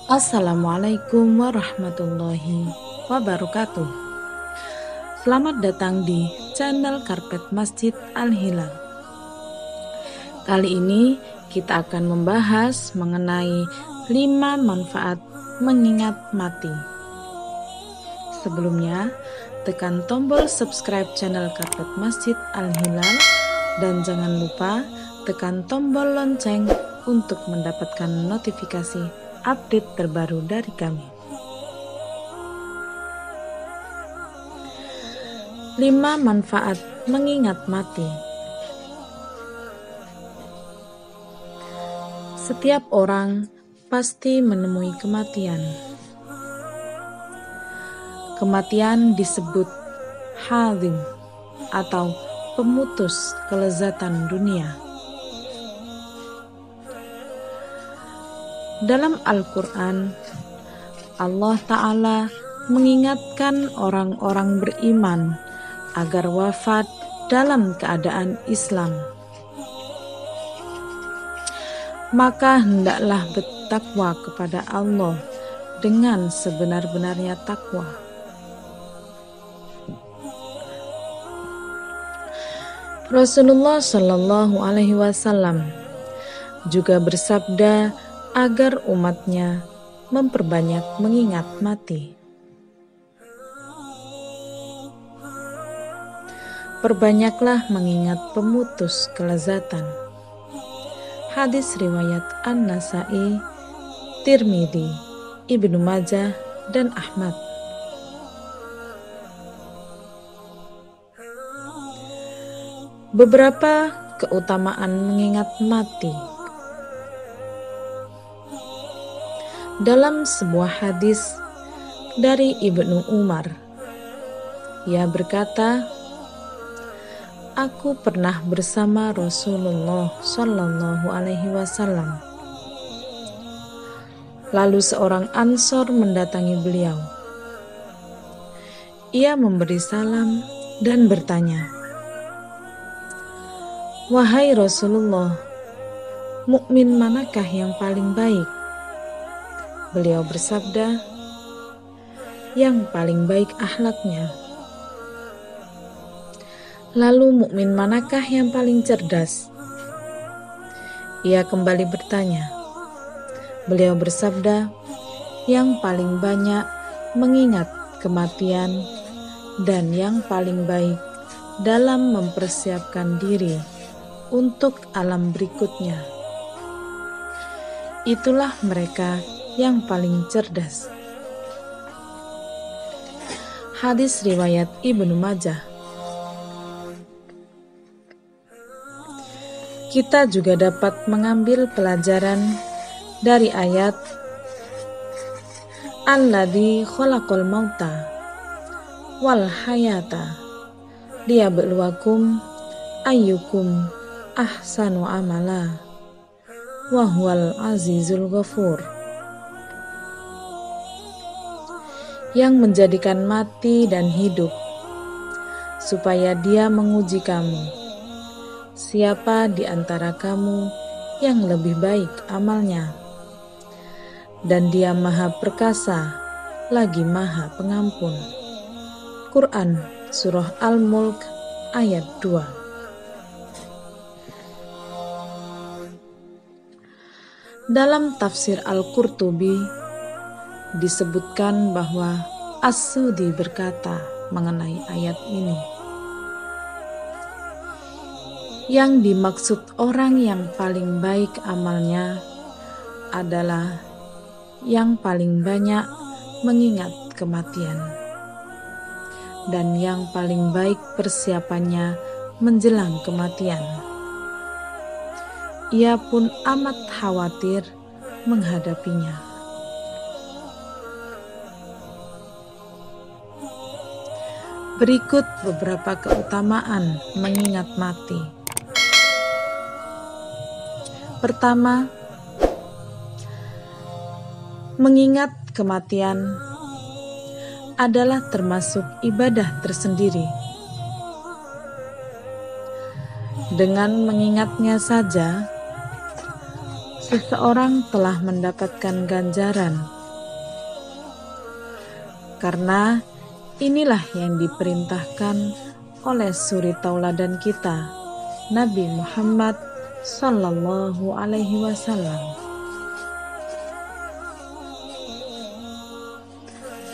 Assalamualaikum warahmatullahi wabarakatuh. Selamat datang di channel Karpet Masjid Al-Hilal. Kali ini kita akan membahas mengenai 5 manfaat mengingat mati. Sebelumnya, tekan tombol subscribe channel Karpet Masjid Al-Hilal dan jangan lupa tekan tombol lonceng untuk mendapatkan notifikasi update terbaru dari kami. 5 manfaat mengingat mati. Setiap orang pasti menemui kematian. Kematian disebut hadim atau pemutus kelezatan dunia. Dalam Al-Quran, Allah Ta'ala mengingatkan orang-orang beriman agar wafat dalam keadaan Islam. Maka hendaklah bertakwa kepada Allah dengan sebenar-benarnya takwa. Rasulullah Shallallahu Alaihi Wasallam juga bersabda agar umatnya memperbanyak mengingat mati. Perbanyaklah mengingat pemutus kelezatan. Hadis riwayat An-Nasai, Tirmidzi, Ibnu Majah, dan Ahmad. Beberapa keutamaan mengingat mati. Dalam sebuah hadis dari Ibnu Umar, ia berkata, "Aku pernah bersama Rasulullah Shallallahu Alaihi Wasallam. Lalu seorang Ansor mendatangi beliau. Ia memberi salam dan bertanya, 'Wahai Rasulullah, mukmin manakah yang paling baik?' Beliau bersabda, 'Yang paling baik akhlaknya.' Lalu mukmin manakah yang paling cerdas? Ia kembali bertanya. Beliau bersabda, 'Yang paling banyak mengingat kematian dan yang paling baik dalam mempersiapkan diri untuk alam berikutnya. Itulah mereka yang paling cerdas.' Hadis riwayat Ibnu Majah. Kita juga dapat mengambil pelajaran dari ayat Alladzi khalaqal mauta wal hayata liyabluwakum ayyukum ahsanu amala wa huwal azizul ghafur, yang menjadikan mati dan hidup supaya Dia menguji kamu, siapa di antara kamu yang lebih baik amalnya, dan Dia Maha Perkasa lagi Maha Pengampun. Quran Surah Al-Mulk ayat 2. Dalam tafsir Al-Qurtubi disebutkan bahwa As-Sudi berkata mengenai ayat ini, yang dimaksud orang yang paling baik amalnya adalah yang paling banyak mengingat kematian dan yang paling baik persiapannya menjelang kematian. Ia pun amat khawatir menghadapinya. Berikut beberapa keutamaan mengingat mati. Pertama, mengingat kematian adalah termasuk ibadah tersendiri. Dengan mengingatnya saja, seseorang telah mendapatkan ganjaran karena inilah yang diperintahkan oleh suri tauladan kita, Nabi Muhammad Sallallahu Alaihi Wasallam.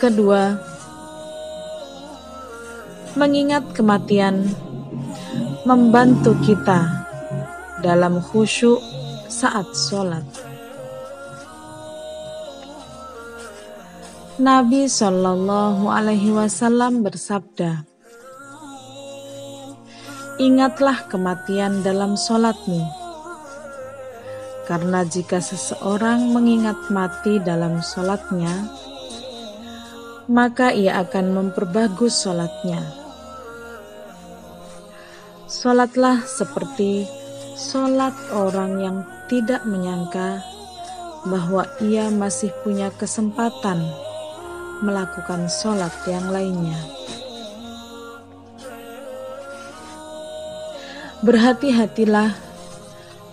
Kedua, mengingat kematian membantu kita dalam khusyuk saat sholat. Nabi Shallallahu Alaihi Wasallam bersabda, "Ingatlah kematian dalam sholatmu, karena jika seseorang mengingat mati dalam sholatnya, maka ia akan memperbagus sholatnya. Sholatlah seperti sholat orang yang tidak menyangka bahwa ia masih punya kesempatan melakukan sholat yang lainnya." Berhati-hatilah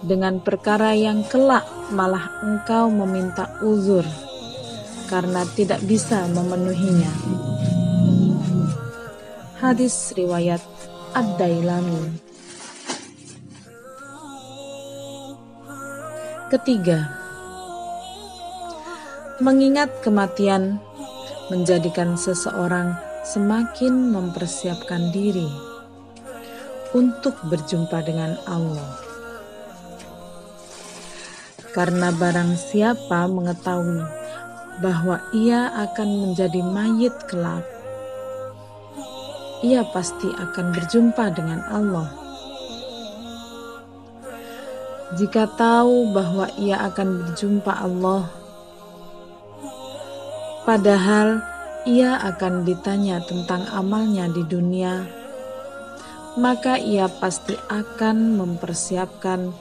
dengan perkara yang kelak malah engkau meminta uzur karena tidak bisa memenuhinya. Hadis riwayat Ad-Dailami. Ketiga, mengingat kematian menjadikan seseorang semakin mempersiapkan diri untuk berjumpa dengan Allah. Karena barang siapa mengetahui bahwa ia akan menjadi mayit kelak, ia pasti akan berjumpa dengan Allah. Jika tahu bahwa ia akan berjumpa Allah, padahal ia akan ditanya tentang amalnya di dunia, maka ia pasti akan mempersiapkan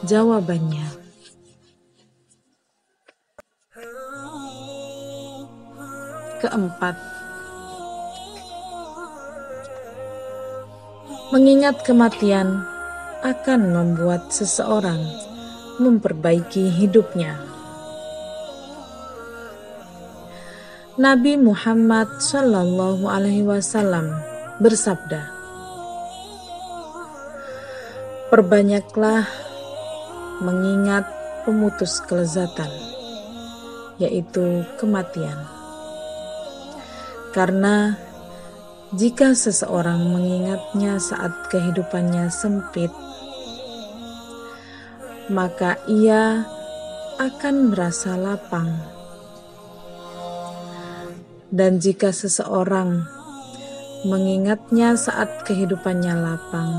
jawabannya. Keempat, mengingat kematian akan membuat seseorang memperbaiki hidupnya. Nabi Muhammad Sallallahu Alaihi Wasallam bersabda, "Perbanyaklah mengingat pemutus kelezatan, yaitu kematian. Karena jika seseorang mengingatnya saat kehidupannya sempit, maka ia akan merasa lapang. Dan jika seseorang mengingatnya saat kehidupannya lapang,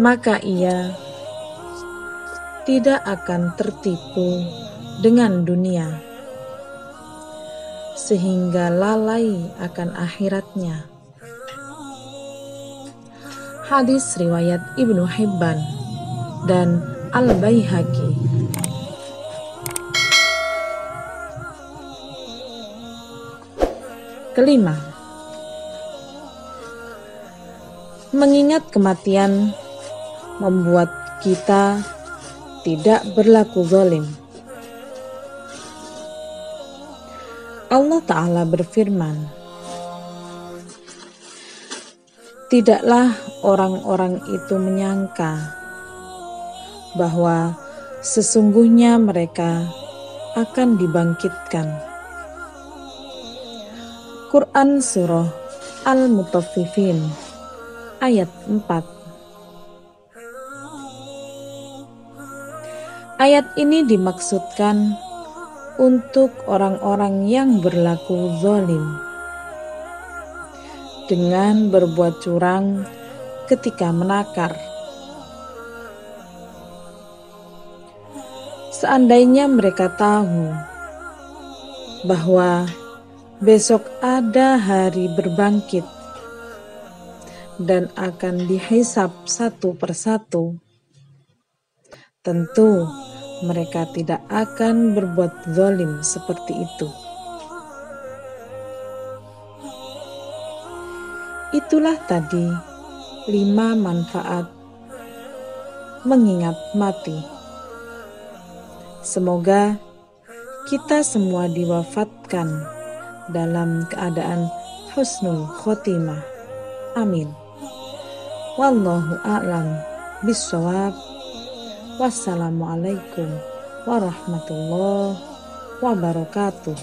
maka ia tidak akan tertipu dengan dunia, sehingga lalai akan akhiratnya." Hadis riwayat Ibnu Hibban dan Al-Baihaqi. Kelima, mengingat kematian membuat kita tidak berlaku zalim. Allah Ta'ala berfirman, "Tidaklah orang-orang itu menyangka bahwa sesungguhnya mereka akan dibangkitkan." Quran Surah Al-Mutaffifin ayat 4. Ayat ini dimaksudkan untuk orang-orang yang berlaku zalim dengan berbuat curang ketika menakar. Seandainya mereka tahu bahwa besok ada hari berbangkit dan akan dihisab satu persatu, tentu mereka tidak akan berbuat zalim seperti itu. Itulah tadi 5 manfaat mengingat mati. Semoga kita semua diwafatkan matikan dalam keadaan husnul khotimah. Amin. Wallahu a'lam bishawab. Wassalamualaikum warahmatullahi wabarakatuh.